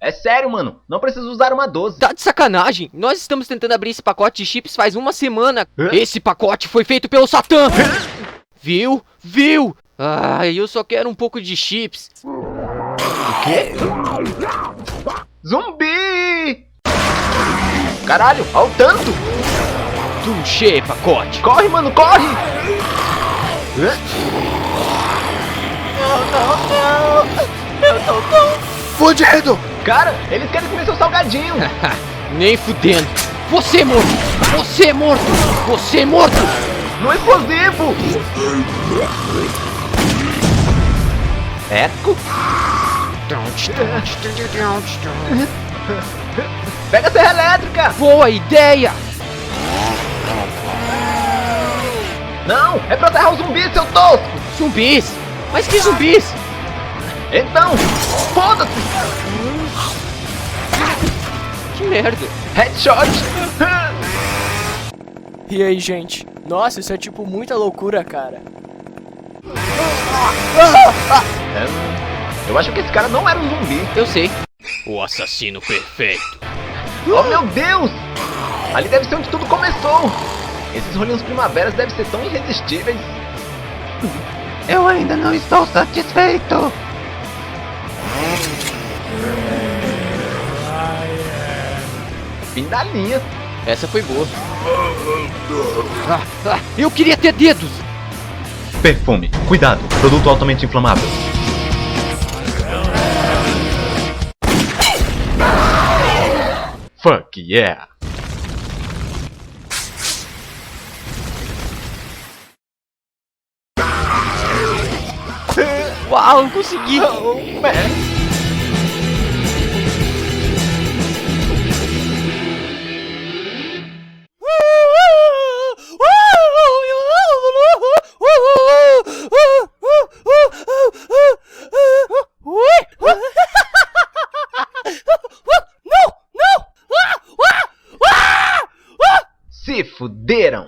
É sério, mano. Não precisa usar uma 12. Tá de sacanagem. Nós estamos tentando abrir esse pacote de chips faz uma semana. Hã? Esse pacote foi feito pelo Satã. Viu? Viu? Ai, eu só quero um pouco de chips. O quê? Zumbi! Caralho, ao tanto! Touché, pacote. Corre, mano, corre! Hã? Eu tô tão fudido! Cara, eles querem comer seu salgadinho! Nem fudendo. Você é morto. Você é morto. Você é morto. No explosivo! Eco? Pega a serra elétrica! Boa ideia. Não, é pra aterrar o zumbi, seu tosco! Zumbis. Mas que zumbis? Então, foda-se! Que merda. Headshot! E aí, gente? Nossa, isso é tipo muita loucura, cara. Eu acho que esse cara não era um zumbi. Eu sei. O assassino perfeito. Oh, meu Deus! Ali deve ser onde tudo começou! Esses rolinhos primaveras devem ser tão irresistíveis. Eu ainda não estou satisfeito! Fim da linha. Essa foi boa. Eu queria ter dedos. Perfume. Cuidado. Produto altamente inflamável. Fuck yeah! Uau, eu consegui. Oh, man. Se fuderam!